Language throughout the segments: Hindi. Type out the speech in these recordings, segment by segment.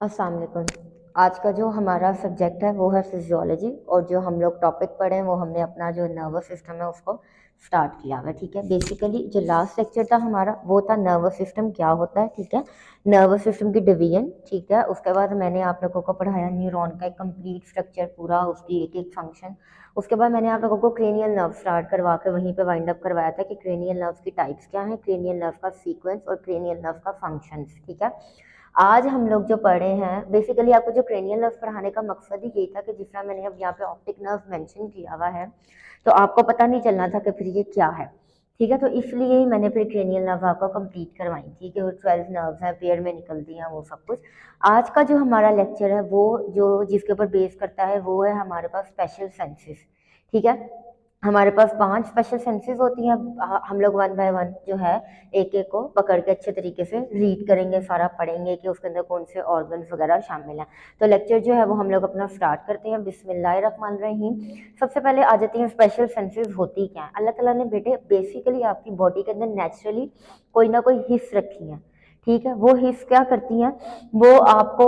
अस्सलाम वालेकुम। आज का जो हमारा सब्जेक्ट है वो है फिजियोलॉजी, और जो हम लोग टॉपिक पढ़े हैं वो हमने अपना जो नर्वस सिस्टम है उसको स्टार्ट किया हुआ है। ठीक है, बेसिकली जो लास्ट लेक्चर था हमारा वो था नर्वस सिस्टम क्या होता है। ठीक है, नर्वस सिस्टम की डिवीजन। ठीक है, उसके बाद मैंने आप लोगों को पढ़ाया न्यूरॉन का एक कंप्लीट स्ट्रक्चर, पूरा उसकी एक एक फंक्शन। उसके बाद मैंने आप लोगों को क्रेनियल नर्व स्टार्ट करवा के वहीं पे वाइंड अप करवाया था कि क्रेनियल नर्व्स की टाइप्स क्या हैं, क्रेनियल नर्व का सीक्वेंस और क्रेनियल नर्व का फंक्शंस। ठीक है, आज हम लोग जो पढ़े हैं बेसिकली आपको जो क्रेनियल नर्व पढ़ाने का मकसद ही यही था कि जिस तरह मैंने अब यहाँ पे ऑप्टिक नर्व मेंशन किया हुआ है तो आपको पता नहीं चलना था कि फिर ये क्या है। ठीक है, तो इसलिए ही मैंने फिर क्रेनियल नर्व आपको कंप्लीट करवाई थी कि वो 12 नर्व्स हैं, पेयर में निकलती हैं वो सब कुछ। आज का जो हमारा लेक्चर है वो जो जिसके ऊपर बेस करता है वो है हमारे पास स्पेशल सेंसेस। ठीक है, हमारे पास 5 स्पेशल सेंसेस होती हैं। हम लोग वन बाय वन जो है एक एक को पकड़ के अच्छे तरीके से रीड करेंगे, सारा पढ़ेंगे कि उसके अंदर कौन से ऑर्गन्स वगैरह शामिल हैं। तो लेक्चर जो है वो हम लोग अपना स्टार्ट करते हैं। बिस्मिल्लाहिर्रहमानिर्रहीम। सबसे पहले आ जाती हैं स्पेशल सेंसेस होती क्या है। अल्लाह ताला ने बेटे बेसिकली आपकी बॉडी के अंदर नेचुरली कोई ना कोई हिस्स रखी है। ठीक है, वो हिस्स क्या करती हैं, वो आपको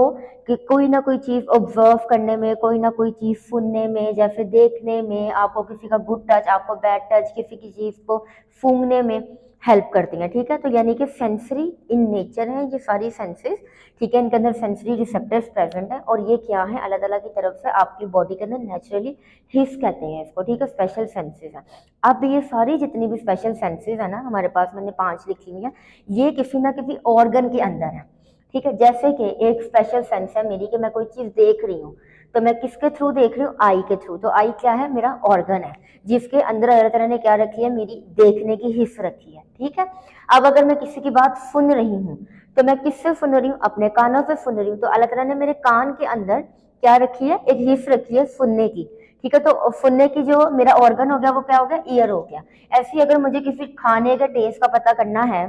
कि कोई ना कोई चीज़ ऑब्जर्व करने में, कोई ना कोई चीज़ सुनने में, जैसे देखने में, आपको किसी का गुड टच, आपको बैड टच, किसी की चीज़ को सूंघने में हेल्प करती हैं। ठीक है, तो यानी कि सेंसरी इन नेचर है ये सारी सेंसेस। ठीक है, इनके अंदर सेंसरी रिसेप्टर्स प्रेजेंट है और ये क्या है अल्लाह ताला की तरफ से आपकी बॉडी के अंदर नेचुरली हिस्स कहते हैं इसको। ठीक है, स्पेशल सेंसेस है। अब ये सारी जितनी भी स्पेशल सेंसेस है ना हमारे पास, मैंने 5 लिखी हुई है, ये किसी ना किसी ऑर्गन के अंदर है। ठीक है, जैसे कि एक स्पेशल सेंस है मेरी कि मैं कोई चीज देख रही हूँ, तो मैं किसके थ्रू देख रही हूँ, आई के थ्रू। तो आई क्या है, मेरा ऑर्गन है जिसके अंदर अल्लाह ताला ने क्या रखी है, मेरी देखने की हिस्स रखी है। ठीक है, अब अगर मैं किसी की बात सुन रही हूँ तो मैं किससे सुन रही हूँ, अपने कानों से सुन रही हूँ। तो अल्लाह ताला ने मेरे कान के अंदर क्या रखी है, एक हिस्स रखी है सुनने की। ठीक है, तो सुनने की जो मेरा ऑर्गन हो गया वो क्या हो गया, ईयर हो गया। ऐसे ही अगर मुझे किसी खाने के टेस्ट का पता करना है,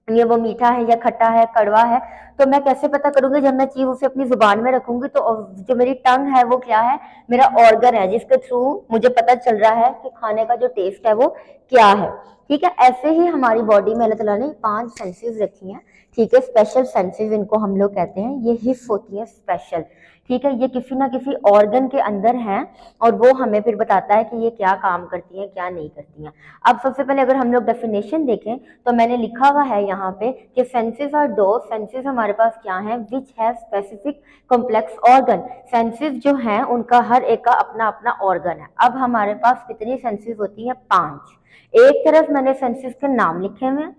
ये वो मीठा है या खट्टा है, कड़वा है, तो मैं कैसे पता करूंगी, जब मैं चीज उसे अपनी जुबान में रखूंगी। तो जो मेरी टंग है वो क्या है, मेरा ऑर्गन है जिसके थ्रू मुझे पता चल रहा है कि खाने का जो टेस्ट है वो क्या है। ठीक है, ऐसे ही हमारी बॉडी में अल्लाह ताला ने 5 सेंसेस रखी हैं। ठीक है, स्पेशल सेंसेस इनको हम लोग कहते हैं, ये हिस्स होती है स्पेशल। ठीक है, ये किसी ना किसी ऑर्गन के अंदर हैं और वो हमें फिर बताता है कि ये क्या काम करती हैं क्या नहीं करती हैं। अब सबसे पहले अगर हम लोग डेफिनेशन देखें तो मैंने लिखा हुआ है यहाँ पे कि सेंसेस आर दो सेंसेस हमारे पास क्या हैं, which have specific complex organ. Senses जो हैं उनका हर एक का अपना अपना ऑर्गन है। अब हमारे पास कितनी सेंसेस होती हैं, 5। एक तरफ मैंने सेंसेस के नाम लिखे हुए हैं,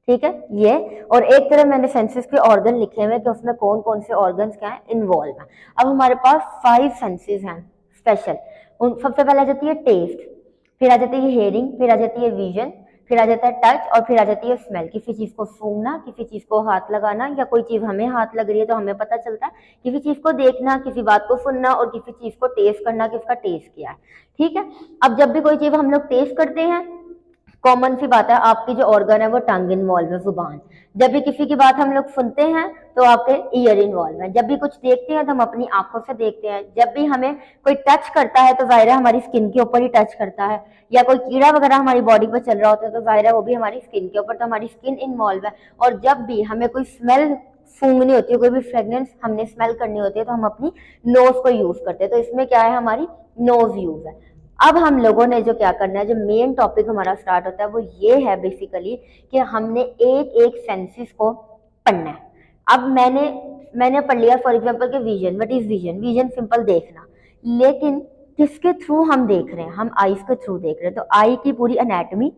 ठीक है ये, और एक तरफ मैंने सेंसेस के ऑर्गन लिखे हुए हैं कि उसमें कौन कौन से ऑर्गन्स क्या है इन्वॉल्व है। अब हमारे पास 5 सेंसेस हैं स्पेशल। उन सबसे पहले आ जाती है टेस्ट, फिर आ जाती है हेयरिंग, फिर आ जाती है विजन, फिर आ जाता है टच, और फिर आ जाती है स्मेल। किसी चीज को सूंघना, किसी चीज को हाथ लगाना, या कोई चीज हमें हाथ लग रही है तो हमें पता चलता है, किसी चीज को देखना, किसी बात को सुनना, और किसी चीज को टेस्ट करना कि उसका टेस्ट क्या है। ठीक है, अब जब भी कोई चीज हम लोग टेस्ट करते हैं, कॉमन सी बात है आपकी जो ऑर्गन है वो टंग इन्वॉल्व है, जुबान। जब भी किसी की बात हम लोग सुनते हैं तो आपके ईयर इन्वॉल्व है। जब भी कुछ देखते हैं तो हम अपनी आंखों से देखते हैं। जब भी हमें कोई टच करता है तो जाहिर है हमारी स्किन के ऊपर ही टच करता है, या कोई कीड़ा वगैरह हमारी बॉडी पर चल रहा होता है तो जाहिर है वो भी हमारी स्किन के ऊपर, तो हमारी स्किन इन्वॉल्व है। और जब भी हमें कोई स्मेल सूंघनी होती है, कोई भी फ्रेग्रेंस हमने स्मेल करनी होती है, तो हम अपनी नोज को यूज करते हैं। तो इसमें क्या है, हमारी नोज यूज है। अब हम लोगों ने जो क्या करना है, जो मेन टॉपिक हमारा स्टार्ट होता है वो ये है बेसिकली कि हमने एक एक सेंसेस को पढ़ना है। अब मैंने पढ़ लिया फॉर एग्जांपल कि vision, what is vision, vision simple देखना, लेकिन किसके थ्रू हम देख रहे हैं, हम आईज के थ्रू देख रहे हैं। तो आई की पूरी एनाटमी,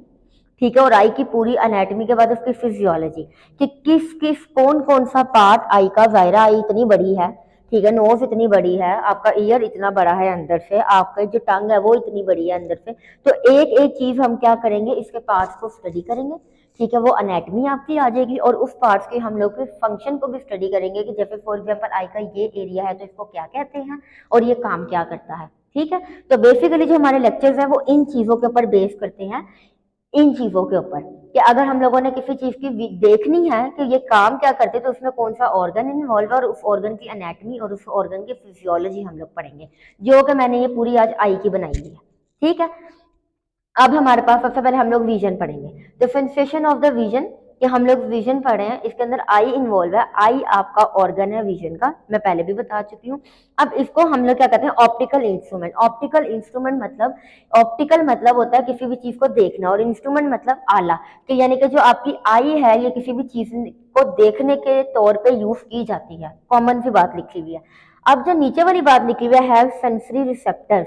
ठीक है, और आई की पूरी एनाटमी के बाद उसकी फिजियोलॉजी कि किस किस कौन कौन सा पार्ट आई का, जायरा आई इतनी बड़ी है, ठीक है, नोज इतनी बड़ी है, आपका ईयर इतना बड़ा है अंदर से, आपका जो टंग है वो इतनी बड़ी है अंदर से। तो एक एक चीज हम क्या करेंगे, इसके पार्ट्स को स्टडी करेंगे। ठीक है, वो अनेटमी आपकी आ जाएगी और उस पार्ट्स के हम लोग फंक्शन को भी स्टडी करेंगे कि जैसे फॉर एग्जाम्पल आई का ये एरिया है तो इसको क्या कहते हैं और ये काम क्या करता है। ठीक है, तो बेसिकली जो हमारे लेक्चर्स हैं वो इन चीजों के ऊपर बेस करते हैं, इन चीजों के ऊपर कि अगर हम लोगों ने किसी चीज की देखनी है कि ये काम क्या करते तो उसमें कौन सा ऑर्गन इन्वॉल्व है और उस ऑर्गन की एनाटमी और उस ऑर्गन की फिजियोलॉजी हम लोग पढ़ेंगे, जो कि मैंने ये पूरी आज आई की बनाई है। ठीक है, अब हमारे पास सबसे पहले हम लोग विजन पढ़ेंगे। The sensation of the vision कि हम लोग विजन पढ़े हैं, इसके अंदर आई इन्वॉल्व है। आई आपका ऑर्गन है विजन का, मैं पहले भी बता चुकी हूँ। अब इसको हम लोग क्या कहते हैं, ऑप्टिकल इंस्ट्रूमेंट। ऑप्टिकल इंस्ट्रूमेंट मतलब, ऑप्टिकल मतलब होता है किसी भी चीज को देखना, और इंस्ट्रूमेंट मतलब आला। तो यानी कि जो आपकी आई है ये किसी भी चीज को देखने के तौर पे यूज की जाती है, कॉमन सी बात लिखी हुई है। अब जो नीचे वाली बात लिखी हुई है सेंसरी रिसेप्टर्स,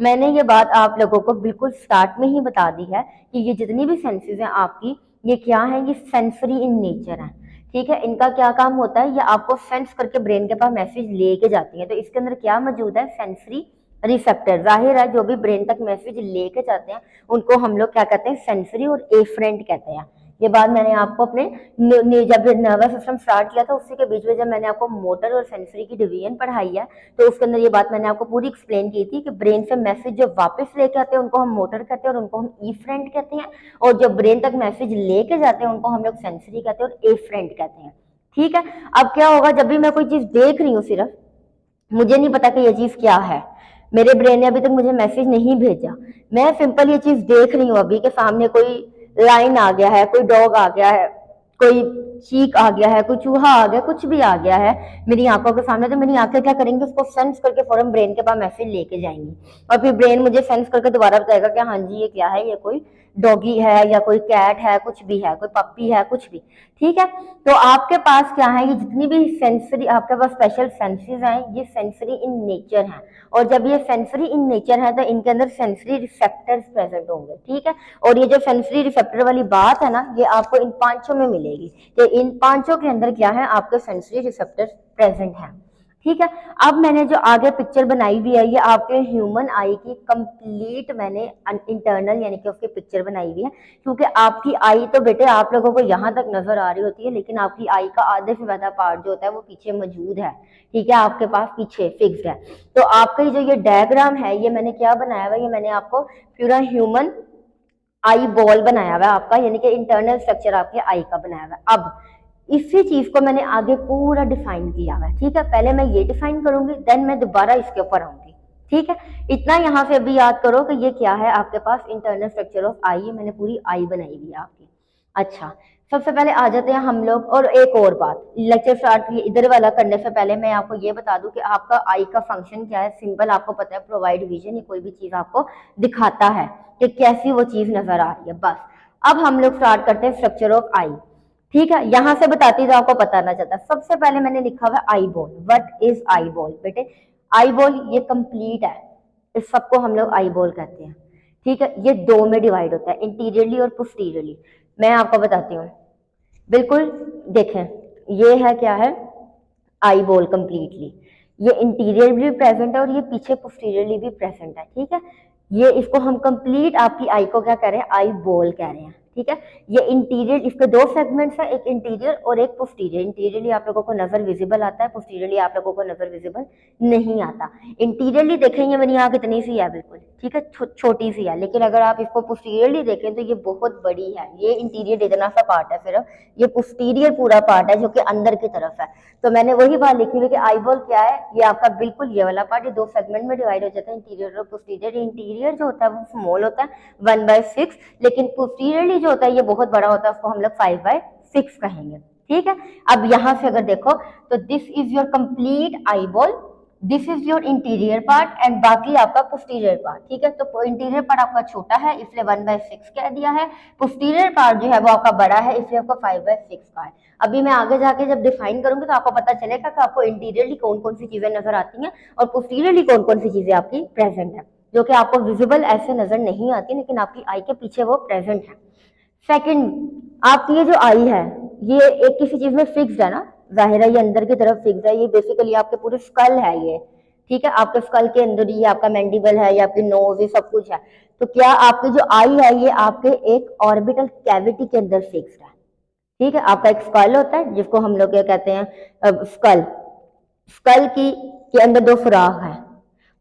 मैंने ये बात आप लोगों को बिल्कुल स्टार्ट में ही बता दी है कि ये जितनी भी सेंसेस हैं आपकी, ये क्या है, ये सेंसरी इन नेचर है। ठीक है, इनका क्या काम होता है, ये आपको सेंस करके ब्रेन के पास मैसेज लेके जाती है। तो इसके अंदर क्या मौजूद है, सेंसरी रिसेप्टर। जाहिर है जो भी ब्रेन तक मैसेज लेके जाते हैं उनको हम लोग क्या कहते हैं, सेंसरी और एफरेंट कहते हैं। ये बात मैंने आपको अपने जब नर्वस सिस्टम स्टार्ट किया था उसी के बीच में जब मैंने आपको मोटर और सेंसरी की डिवीजन पढ़ाई है, तो उसके अंदर ये बात मैंने आपको पूरी एक्सप्लेन की थी कि ब्रेन से मैसेज जो वापस लेके आते हैं उनको हम मोटर कहते हैं और उनको हम इफरेंट कहते हैं, और जो ब्रेन तक मैसेज लेके जाते हैं उनको हम लोग सेंसरी कहते हैं और एफरेंट कहते हैं। ठीक है, अब क्या होगा, जब भी मैं कोई चीज देख रही हूँ, सिर्फ मुझे नहीं पता कि ये चीज क्या है, मेरे ब्रेन ने अभी तक मुझे मैसेज नहीं भेजा, मैं सिंपल ये चीज देख रही हूँ अभी के सामने कोई लाइन आ गया है, कोई डॉग आ गया है, कोई चीक आ गया है, कोई चूहा आ गया, कुछ भी आ गया है मेरी आंखों के सामने, तो मेरी आंखें क्या करेंगी, उसको सेंस करके फौरन ब्रेन के पास मैसेज लेके जाएंगी, और फिर ब्रेन मुझे सेंस करके दोबारा बताएगा कि हाँ जी ये क्या है, ये कोई डॉगी है या कोई कैट है, कुछ भी है, कोई पप्पी है, कुछ भी। ठीक है, तो आपके पास क्या है, ये जितनी भी सेंसरी आपके पास स्पेशल सेंसेस हैं, ये सेंसरी इन नेचर हैं, और जब ये सेंसरी इन नेचर है तो इनके अंदर सेंसरी रिसेप्टर्स प्रेजेंट होंगे। ठीक है, और ये जो सेंसरी रिसेप्टर वाली बात है ना, ये आपको इन पांचों में मिलेगी कि इन पांचों के अंदर क्या है, आपके सेंसरी रिसेप्टर्स प्रेजेंट हैं। ठीक है, अब मैंने जो आगे पिक्चर बनाई हुई है, ये आपके ह्यूमन आई की कंप्लीट मैंने इंटरनल यानी कि उसकी पिक्चर बनाई हुई है, क्योंकि आपकी आई तो बेटे आप लोगों को यहाँ तक नजर आ रही होती है, लेकिन आपकी आई का आधे से ज्यादा पार्ट जो होता है वो पीछे मौजूद है। ठीक है, आपके पास पीछे फिक्स्ड है। तो आपका जो ये डायग्राम है, ये मैंने क्या बनाया हुआ है, ये मैंने आपको पूरा ह्यूमन आई बॉल बनाया हुआ है आपका, यानी कि इंटरनल स्ट्रक्चर आपके आई का बनाया हुआ है। अब इसी चीज को मैंने आगे पूरा डिफाइन किया हुआ है। ठीक है, पहले मैं ये डिफाइन करूंगी, देन मैं दोबारा इसके ऊपर आऊंगी। ठीक है, इतना यहाँ से अभी याद करो कि ये क्या है, आपके पास इंटरनल स्ट्रक्चर ऑफ आई है, मैंने पूरी आई बनाई हुई है आपकी। अच्छा, सबसे पहले आ जाते हैं हम लोग, और एक और बात, लेक्चर स्टार्ट इधर वाला करने से पहले मैं आपको ये बता दूं कि आपका आई का फंक्शन क्या है। सिंपल आपको पता है, प्रोवाइड विजन, ये कोई भी चीज आपको दिखाता है कि कैसी वो चीज नजर आ रही है, बस। अब हम लोग स्टार्ट करते हैं स्ट्रक्चर ऑफ आई। ठीक है, यहां से बताती तो आपको पता ना चलता। सबसे पहले मैंने लिखा हुआ eye ball. What is eye ball बेटे, आई बॉल ये कंप्लीट है, इस सबको हम लोग आई बॉल कहते हैं। ठीक है, ये दो में डिवाइड होता है, इंटीरियरली और पोस्टीरियरली। मैं आपको बताती हूँ, बिल्कुल देखें, ये है क्या है, आई बॉल कंप्लीटली, ये इंटीरियर भी प्रेजेंट है और ये पीछे पोस्टीरियरली भी प्रेजेंट है। ठीक है, ये इसको हम कंप्लीट आपकी आई को क्या कह रहे हैं, आई बॉल कह रहे हैं। ठीक है, ये इंटीरियर, इसके दो सेगमेंट्स हैं, एक इंटीरियर और एक पोस्टीरियर। इंटीरियरली आप लोगों को नजर विजिबल आता है, पोस्टीरियरली आप लोगों को नजर विजिबल नहीं आता। इंटीरियरली देखेंगे मेरी आंख इतनी सी है बिल्कुल, ठीक है, छोटी सी है, लेकिन अगर आप इसको पोस्टीरियरली देखें तो ये बहुत बड़ी है। ये इंटीरियर इतना सा पार्ट है, सिर्फ ये पोस्टीरियर पूरा पार्ट है जो कि अंदर की तरफ है। तो मैंने वही बात लिखी हुई कि आई बॉल क्या है, ये आपका बिल्कुल ये वाला पार्ट, ये दो सेगमेंट में डिवाइड हो जाता है, इंटीरियर और पोस्टीरियर। इंटीरियर जो होता है वो स्मॉल होता है 1/6, लेकिन पोस्टीरियरली जो होता है ये बहुत बड़ा होता है, उसको हम लोग 5/6 कहेंगे। ठीक है, अब यहां से अगर देखो तो this is your complete eye ball, this is your interior part and बाकी आपका पोस्टीरियर पार्ट। ठीक है, तो इंटीरियर पार्ट आपका छोटा है इसलिए 1/6 कह दिया है, पोस्टीरियर पार्ट जो है वो आपका बड़ा है इसलिए आपका 5/6 का है। अभी मैं आगे जाके जब डिफाइन करूंगी तो आपको पता चलेगा कि आपको इंटीरियरली कौन कौन सी चीजें नजर आती हैं और पोस्टीरियरली कौन कौन सी चीजें आपकी प्रेजेंट है, जो कि आपको विजिबल ऐसे नजर नहीं आती लेकिन आपकी आई के पीछे वो प्रेजेंट है। सेकंड, आपकी ये जो आई है ये एक किसी चीज में फिक्स्ड है ना, जाहिर है ये अंदर की तरफ फिक्स्ड है, ये बेसिकली आपके पूरे स्कल है ये। ठीक है, आपके स्कल के अंदर ये आपका मैंडिबल है, ये आपकी नोज, ये सब कुछ है। तो क्या आपकी जो आई है ये आपके एक ऑर्बिटल कैविटी के अंदर फिक्स्ड है। ठीक है, आपका एक स्कल होता है जिसको हम लोग क्या कहते हैं, स्कल। स्कल की के अंदर दो सुराख है,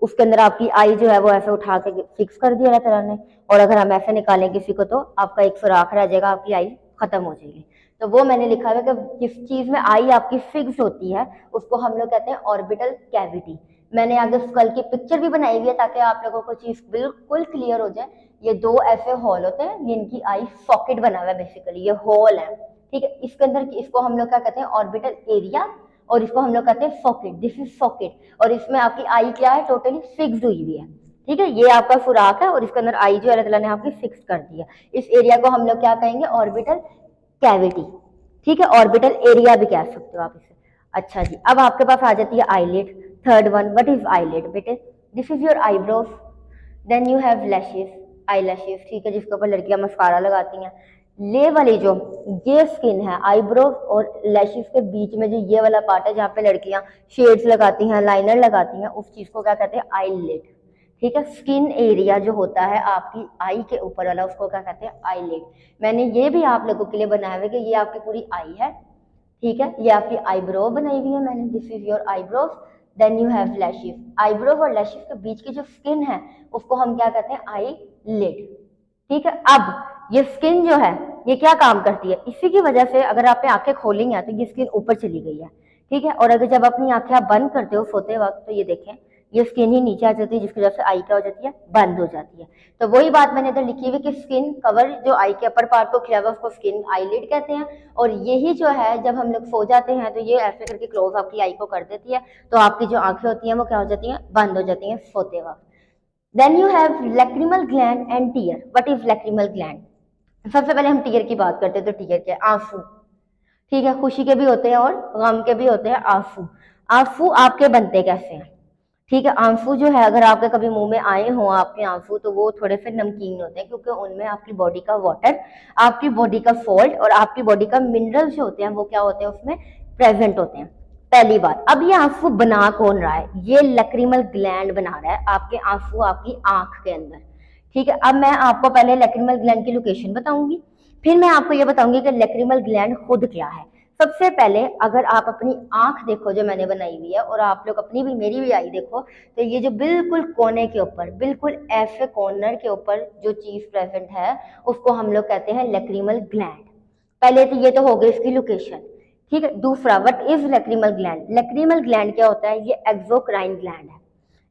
उसके अंदर आपकी आई जो है वो ऐसे उठा के फिक्स कर दिया अल्लाह ताला ने, और अगर हम ऐसे निकालें किसी को तो आपका एक सुराख रह जाएगा, आपकी आई खत्म हो जाएगी। तो वो मैंने लिखा है कि जिस चीज में आई आपकी फिक्स होती है उसको हम लोग कहते हैं ऑर्बिटल कैविटी। मैंने आगे स्कल की पिक्चर भी बनाई हुई है ताकि आप लोगों को चीज बिल्कुल क्लियर हो जाए। ये दो ऐसे हॉल होते हैं, इनकी आई सॉकेट बना हुआ है, बेसिकली ये हॉल है। ठीक है। इसके अंदर इसको हम लोग क्या कहते हैं, ऑर्बिटल एरिया, और इसको हम लोग कहते हैं सॉकेट, दिस इज सॉकेट। और इसमें आपकी आई क्या है, टोटली फिक्स हुई हुई है, ठीक है। ये आपका सुराख है और इसके अंदर आई जो अल्लाह ताला ने आपकी फिक्स कर दी है। इस एरिया को हम लोग क्या कहेंगे, ऑर्बिटल कैविटी, ठीक है। ऑर्बिटल एरिया भी कह सकते हो आप इसे। अच्छा जी, अब आपके पास आ जाती है eyelid. Third one, what is eyelid बेटे, this is your eyebrows, then you have lashes, eye lashes, ठीक है, जिसके ऊपर लड़कियां मस्कारा लगाती हैं। ले वाली जो ये स्किन है आईब्रोज और लैशेस के बीच में जो ये वाला पार्ट है जहाँ पे लड़कियां शेड्स लगाती हैं, लाइनर लगाती हैं, उस चीज को क्या कहते हैं, आईलिड, ठीक है। स्किन एरिया जो होता है आपकी आई के ऊपर वाला, उसको क्या कहते हैं, आईलिड। मैंने ये भी आप लोगों के लिए बनाया हुआ है कि ये आपकी पूरी आई है, ठीक है। ये आपकी आईब्रो बनाई हुई है मैंने, this is your eyebrows, then you have lashes. Eyebrow और लैशेस के बीच की जो स्किन है उसको हम क्या कहते हैं, आई लिड, ठीक है। अब ये स्किन जो है ये क्या काम करती है, इसी की वजह से अगर आपने आंखें खोली हैं तो ये स्किन ऊपर चली गई है, ठीक है। और अगर जब अपनी आंखें आप बंद करते हो सोते वक्त तो ये देखें ये स्किन ही नीचे आ जाती है, जिसकी वजह से आई क्या हो जाती है, बंद हो जाती है। तो वही बात मैंने इधर लिखी हुई कि स्किन कवर जो आई के अपर पार्ट को किया हुआ उसको स्किन आईलिड कहते हैं। और यही जो है जब हम लोग सो जाते हैं तो ये ऐसे करके क्लोज आपकी आई को कर देती है, तो आपकी जो आंखें होती हैं वो क्या हो जाती हैं, बंद हो जाती हैं सोते वक्त। Then you have lacrimal gland and tear. What is lacrimal gland, सबसे पहले हम टीयर की बात करते हैं। तो टीयर क्या है, आंसू, ठीक है। खुशी के भी होते हैं और गम के भी होते हैं आंसू। आंसू आपके बनते कैसे हैं, ठीक है। आंसू जो है अगर आपके कभी मुंह में आए हों आपके आंसू, तो वो थोड़े से नमकीन होते हैं क्योंकि उनमें आपकी बॉडी का वाटर, आपकी बॉडी का सॉल्ट और आपकी बॉडी का मिनरल्स जो होते हैं वो क्या होते हैं, उसमें प्रेजेंट होते हैं। पहली बात, अब ये आंसू बना कौन रहा है, ये लैक्रिमल ग्लैंड बना रहा है आपके आंसू आपकी आंख के अंदर, ठीक है। अब मैं आपको पहले लैक्रिमल ग्लैंड की लोकेशन बताऊंगी, फिर मैं आपको ये बताऊंगी कि लैक्रिमल ग्लैंड खुद क्या है। सबसे पहले अगर आप अपनी आंख देखो जो मैंने बनाई हुई है, और आप लोग अपनी भी मेरी भी आई देखो, तो ये जो बिल्कुल कोने के ऊपर, बिल्कुल ऐसे कॉर्नर के ऊपर जो चीज प्रेजेंट है उसको हम लोग कहते हैं लैक्रिमल ग्लैंड। पहले तो ये तो हो गई इसकी लोकेशन, ठीक है। दूसरा, what is lacrimal gland, lacrimal gland क्या होता है, ये एक्सोक्राइन ग्लैंड है।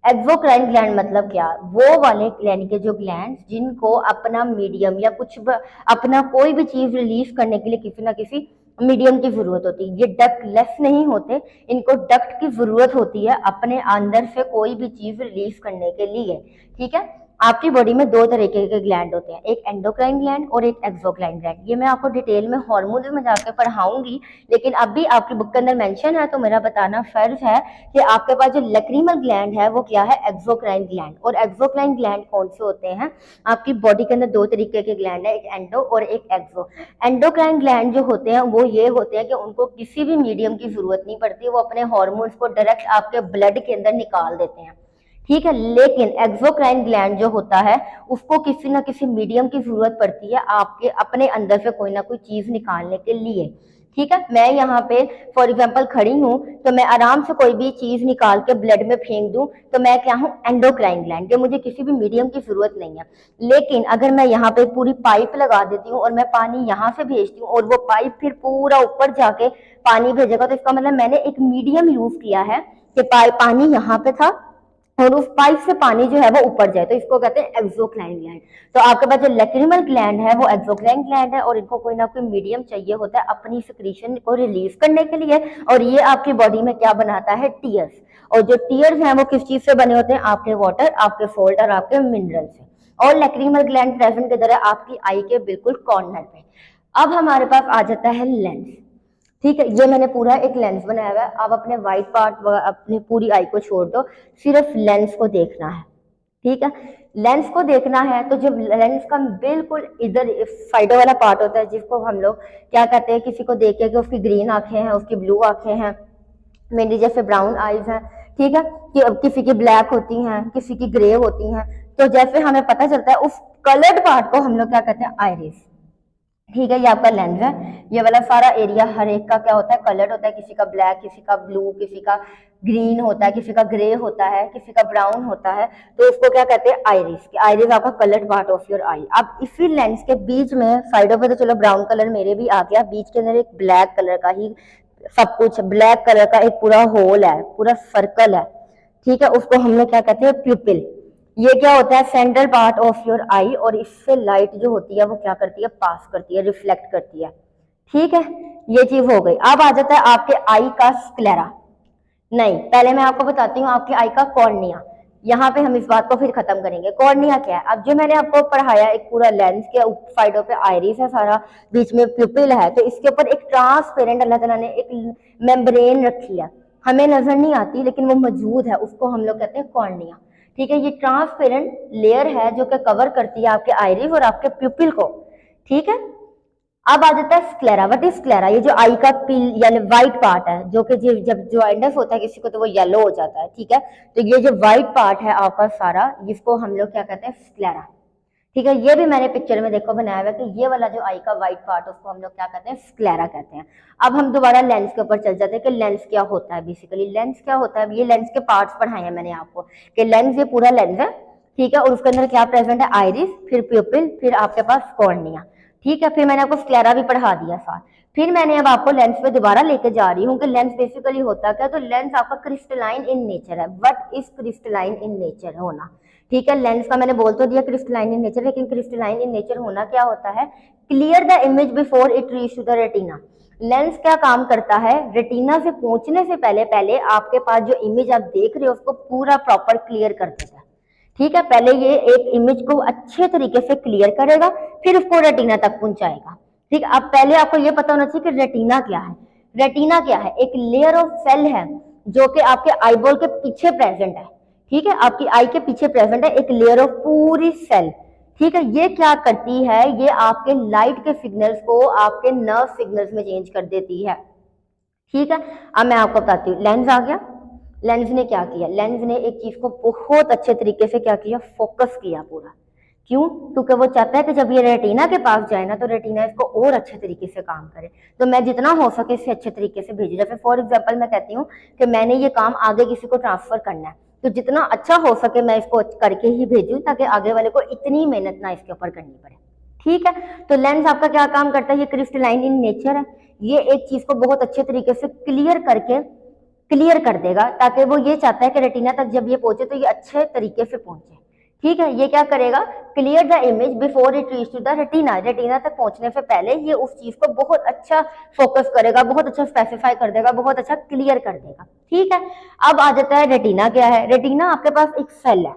एक्सोक्राइन ग्लैंड मतलब क्या, वो वाले यानी कि जो ग्लैंड जिनको अपना मीडियम या कुछ अपना कोई भी चीज रिलीज करने के लिए किसी ना किसी मीडियम की जरूरत होती है। ये डक्ट लेस नहीं होते, इनको डक्ट की जरूरत होती है अपने अंदर से कोई भी चीज रिलीज करने के लिए, ठीक है। आपकी बॉडी में दो तरीके के ग्लैंड होते हैं, एक एंडोक्राइन ग्लैंड और एक एक्सोक्राइन ग्लैंड। ये मैं आपको डिटेल में हार्मोन्स में जाकर पढ़ाऊंगी, लेकिन अभी आपकी बुक के अंदर मेंशन है तो मेरा बताना फर्ज है कि आपके पास जो लैक्रिमल ग्लैंड है वो क्या है, एक्सोक्राइन ग्लैंड। और एक्सोक्राइन ग्लैंड कौन से होते हैं, आपकी बॉडी के अंदर दो तरीके के ग्लैंड है, एक एंडो और एक एक्सो। एंडोक्राइन ग्लैंड जो होते हैं वो ये होते हैं कि उनको किसी भी मीडियम की जरूरत नहीं पड़ती, वो अपने हार्मोन्स को डायरेक्ट आपके ब्लड के अंदर निकाल देते हैं, ठीक है। लेकिन एक्सोक्राइन ग्लैंड जो होता है उसको किसी ना किसी मीडियम की जरूरत पड़ती है आपके अपने अंदर से कोई ना कोई चीज निकालने के लिए, ठीक है। मैं यहाँ पे फॉर एग्जांपल खड़ी हूँ तो मैं आराम से कोई भी चीज निकाल के ब्लड में फेंक दूं तो मैं क्या हूँ, एंडोक्राइन ग्लैंड, कि मुझे किसी भी मीडियम की जरूरत नहीं है। लेकिन अगर मैं यहाँ पे पूरी पाइप लगा देती हूँ और मैं पानी यहाँ से भेजती हूँ और वो पाइप फिर पूरा ऊपर जाके पानी भेजेगा, तो इसका मतलब मैंने एक मीडियम यूज किया है कि पानी यहाँ पे था और उस पाइप से पानी जो है वो ऊपर जाए, तो इसको कहते हैं एक्सोक्राइन ग्लैंड। तो आपके पास जो लैक्रिमल ग्लैंड है वो एक्सोक्राइन ग्लैंड है और इनको कोई ना कोई मीडियम चाहिए होता है अपनी सिक्रीशन को रिलीज करने के लिए, और ये आपकी बॉडी में क्या बनाता है, टीयर्स। और जो टीयर्स हैं वो किस चीज से बने होते हैं, आपके वाटर, आपके सॉल्ट और आपके मिनरल से। और लैक्रिमल ग्लैंड प्रेजेंट किधर है, आपकी आई के बिल्कुल कॉर्नर पे। अब हमारे पास आ जाता है लेंस, ठीक है। ये मैंने पूरा एक लेंस बनाया हुआ है, आप अपने वाइट पार्ट अपनी पूरी आई को छोड़ दो, सिर्फ लेंस को देखना है, ठीक है। लेंस को देखना है तो जब लेंस का बिल्कुल इधर साइडो वाला पार्ट होता है जिसको हम लोग क्या कहते हैं, किसी को देख के कि उसकी ग्रीन आंखें हैं, उसकी ब्लू आंखें हैं, मेरी जैसे ब्राउन आईज हैं, ठीक है, कि किसी की ब्लैक होती हैं, किसी की ग्रे होती हैं, तो जैसे हमें पता चलता है उस कलर्ड पार्ट को हम लोग क्या कहते हैं, आइरिस, ठीक है। ये आपका लेंस है, ये वाला सारा एरिया हर एक का क्या होता है, कलर्ड होता है, किसी का ब्लैक, किसी का ब्लू, किसी का ग्रीन होता है, किसी का ग्रे होता है, किसी का ब्राउन होता है, तो उसको क्या कहते हैं, आइरिस। आइरिस आपका कलर्ड पार्ट ऑफ योर आई। अब इसी लेंस के बीच में साइडों पे तो चलो ब्राउन कलर मेरे भी आ गया, बीच के अंदर एक ब्लैक कलर का ही सब कुछ, ब्लैक कलर का एक पूरा होल है, पूरा सर्कल है, ठीक है, उसको हम लोग क्या कहते हैं, प्यूपिल। ये क्या होता है, सेंट्रल पार्ट ऑफ योर आई, और इससे लाइट जो होती है वो क्या करती है, पास करती है, रिफ्लेक्ट करती है, ठीक है, ये चीज हो गई। अब आ जाता है आपके आई का स्क्लेरा। नहीं, पहले मैं आपको बताती हूँ आपके आई का कॉर्निया। यहाँ पे हम इस बात को फिर खत्म करेंगे। कॉर्निया क्या है? अब जो मैंने आपको पढ़ाया, एक पूरा लेंस के साइडों पे आइरिस है सारा, बीच में प्यूपिल है, तो इसके ऊपर एक ट्रांसपेरेंट अल्लाह ताला ने एक मेम्ब्रेन रखी है, हमें नजर नहीं आती लेकिन वो मौजूद है, उसको हम लोग कहते हैं कॉर्निया। ठीक है, ये ट्रांसपेरेंट लेयर है जो कि कवर करती है आपके आइरिस और आपके प्यूपिल को। ठीक है, अब आ जाता है स्क्लेरा। What is sclera? ये जो आई का पील यानी व्हाइट पार्ट है, जो कि जब जॉइंटस होता है किसी को तो वो येलो हो जाता है। ठीक है, तो ये जो व्हाइट पार्ट है आपका सारा, जिसको हम लोग क्या कहते हैं? स्क्लेरा। ठीक है, ये भी मैंने पिक्चर में देखो बनाया हुआ है कि ये वाला जो आई का व्हाइट पार्ट, उसको हम लोग क्या कहते हैं? स्क्लेरा कहते हैं। अब हम दोबारा लेंस के ऊपर चल जाते हैं कि लेंस क्या होता है। बेसिकली लेंस क्या होता है? ये लेंस के पार्ट्स पढ़ाए हैं मैंने आपको कि लेंस, ये पूरा लेंस है। ठीक है, और उसके अंदर क्या प्रेजेंट है? आइरिस, फिर प्यूपिल, फिर आपके पास कॉर्निया। ठीक है, फिर मैंने आपको स्क्लेरा भी पढ़ा दिया साथ। फिर मैंने अब आपको लेंस पे दोबारा लेके जा रही हूँ कि लेंस बेसिकली होता क्या है। तो लेंस आपका क्रिस्टलाइन इन नेचर है। What is crystalline in nature होना? ठीक है, लेंस का मैंने बोल तो दिया क्रिस्टलाइन इन नेचर, लेकिन क्रिस्टलाइन इन नेचर होना क्या होता है? Clear the image before it reach to the retina. Lens क्या काम करता है? रेटिना से पहुंचने से पहले पहले आपके पास जो इमेज आप देख रहे हो उसको पूरा प्रॉपर क्लियर कर देता है। ठीक है, पहले ये एक इमेज को अच्छे तरीके से क्लियर करेगा, फिर उसको रेटिना तक पहुंचाएगा। ठीक है, अब पहले आपको ये पता होना चाहिए कि रेटिना क्या है। रेटिना क्या है? एक लेयर ऑफ सेल है जो कि आपके आईबॉल के पीछे प्रेजेंट है। ठीक है, आपकी आई के पीछे प्रेजेंट है एक लेयर ऑफ पूरी सेल। ठीक है, ये क्या करती है? ये आपके लाइट के सिग्नल्स को आपके नर्व सिग्नल्स में चेंज कर देती है। ठीक है, अब मैं आपको बताती हूँ। लेंस आ गया। लेंस ने क्या किया? लेंस ने एक चीज को बहुत अच्छे तरीके से क्या किया? फोकस किया पूरा। क्यों? क्योंकि वो चाहता है कि जब ये रेटिना के पास जाए ना, तो रेटिना इसको और अच्छे तरीके से काम करे। तो मैं जितना हो सके इसे अच्छे तरीके से भेजू। जैसे फॉर एग्जाम्पल मैं कहती हूँ कि मैंने ये काम आगे किसी को ट्रांसफर करना है, तो जितना अच्छा हो सके मैं इसको करके ही भेजूं, ताकि आगे वाले को इतनी मेहनत ना इसके ऊपर करनी पड़े। ठीक है, तो लेंस आपका क्या काम करता है? ये क्रिस्टलाइन इन नेचर है। ये एक चीज को बहुत अच्छे तरीके से क्लियर कर देगा, ताकि वो ये चाहता है कि रेटिना तक जब ये पहुंचे तो ये अच्छे तरीके से पहुंचे। ठीक है, ये क्या करेगा? Clear the image before it reach to the retina. Retina तक पहुंचने से पहले ये उस चीज को बहुत अच्छा फोकस करेगा, बहुत अच्छा स्पेसिफाई कर देगा, बहुत अच्छा क्लियर कर देगा। ठीक है, अब आ जाता है रेटिना क्या है। रेटिना आपके पास एक सेल है,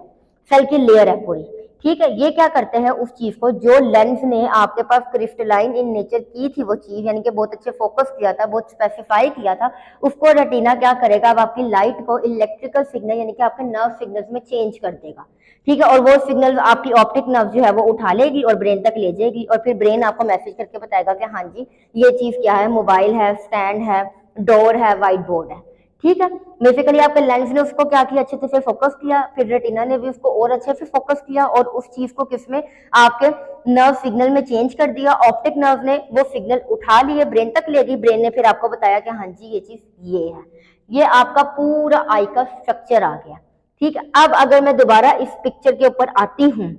सेल की लेयर है पूरी। ठीक है, ये क्या करते हैं? उस चीज को जो लेंस ने आपके पास क्रिस्टलाइन इन नेचर की थी, वो चीज यानी कि बहुत अच्छे फोकस किया था, बहुत स्पेसिफाई किया था, उसको रेटिना क्या करेगा? अब आपकी लाइट को इलेक्ट्रिकल सिग्नल यानी कि आपके नर्व सिग्नल्स में चेंज कर देगा। ठीक है, और वो सिग्नल आपकी ऑप्टिक नर्व जो है वो उठा लेगी और ब्रेन तक ले जाएगी, और फिर ब्रेन आपको मैसेज करके बताएगा कि हाँ जी ये चीज क्या है? मोबाइल है, स्टैंड है, डोर है, व्हाइट बोर्ड है। ठीक है, बेसिकली आपके लेंस ने उसको क्या किया? अच्छे से फोकस किया, फिर रेटिना ने भी उसको और अच्छे से फोकस किया, और उस चीज को किसमें? आपके नर्व सिग्नल में चेंज कर दिया। ऑप्टिक नर्व ने वो सिग्नल उठा लिए, ब्रेन तक ले गई, ब्रेन ने फिर आपको बताया कि हाँ जी ये चीज ये है। ये आपका पूरा आई का स्ट्रक्चर आ गया। ठीक है, अब अगर मैं दोबारा इस पिक्चर के ऊपर आती हूँ,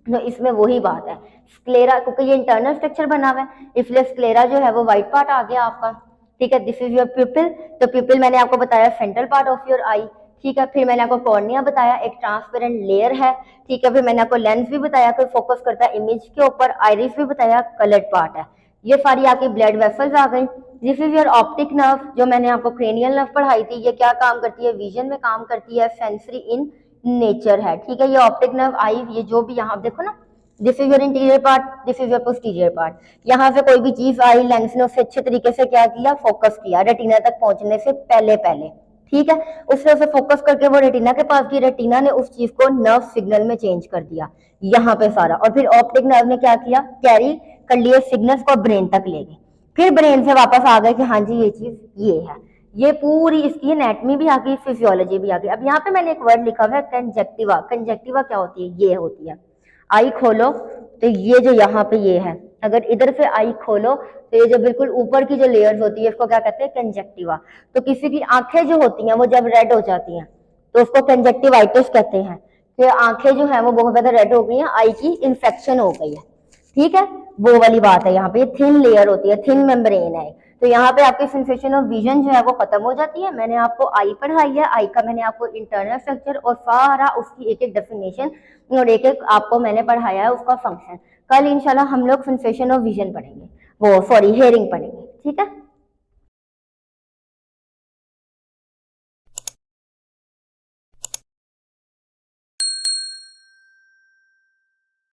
तो इसमें वही बात है, स्क्लेरा, क्योंकि ये इंटरनल स्ट्रक्चर बना हुआ है, इसलिए स्क्लेरा जो है वो व्हाइट पार्ट आ गया आपका। ठीक है, दिस इज योर प्यूपिल। तो प्यूपिल मैंने आपको बताया सेंट्रल पार्ट ऑफ योर आई। ठीक है, फिर मैंने आपको कॉर्निया बताया, एक ट्रांसपेरेंट लेयर है। ठीक है, फिर मैंने आपको लेंस भी बताया, कोई फोकस करता है इमेज के ऊपर, आइरिस भी बताया, कलर्ड पार्ट है। ये सारी आपकी ब्लड वेसल्स आ गई। This is your optic nerve, जो मैंने आपको क्रेनियल नर्व पढ़ाई थी। ये क्या काम करती है? विजन में काम करती है, सेंसरी इन नेचर है। ठीक है, ये ऑप्टिक नर्व आई, ये जो भी यहाँ देखो ना, this is your interior part, this is your posterior part. यहाँ से कोई भी चीज आई, लेंस ने उससे अच्छे तरीके से क्या किया? फोकस किया रेटिना तक पहुंचने से पहले पहले। ठीक है, उसने उसे फोकस करके वो रेटिना के पास की, रेटिना ने उस चीज को नर्व सिग्नल में चेंज कर दिया यहाँ पे सारा, और फिर ऑप्टिक नर्व ने क्या किया? कैरी कर लिए सिग्नल्स को, ब्रेन तक ले गए, फिर ब्रेन से वापस आ गए कि हाँ जी ये चीज ये है। ये पूरी इसकी एनाटॉमी भी आ गई, फिजियोलॉजी भी आ गई। अब यहाँ पे मैंने एक वर्ड लिखा हुआ है कंजक्टिवा। कंजक्टिवा क्या होती है? ये होती है, आई खोलो तो ये जो यहाँ पे ये है, अगर इधर से आई खोलो तो ये जो बिल्कुल ऊपर की जो लेयर्स होती है इसको क्या कहते हैं? कंजक्टिवा। तो किसी की आंखें जो होती हैं वो जब रेड हो जाती हैं तो उसको कंजक्टिवाइटिस कहते हैं, कि आंखें जो है वो बहुत ज्यादा रेड हो गई हैं, आई की इन्फेक्शन हो गई है। ठीक है, वो वाली बात है। यहाँ पे थिन लेयर होती है, थिन मेम्ब्रेन है, तो यहाँ पे आपकी सेंसेशन ऑफ विजन जो है वो खत्म हो जाती है। मैंने आपको आई पढ़ाई है, आई का मैंने आपको इंटरनल स्ट्रक्चर और सारा उसकी एक एक डेफिनेशन और एक एक आपको मैंने पढ़ाया है उसका फंक्शन। कल इंशाल्लाह हम लोग सेंसेशन ऑफ विजन पढ़ेंगे, वो सॉरी हेयरिंग पढ़ेंगे। ठीक है।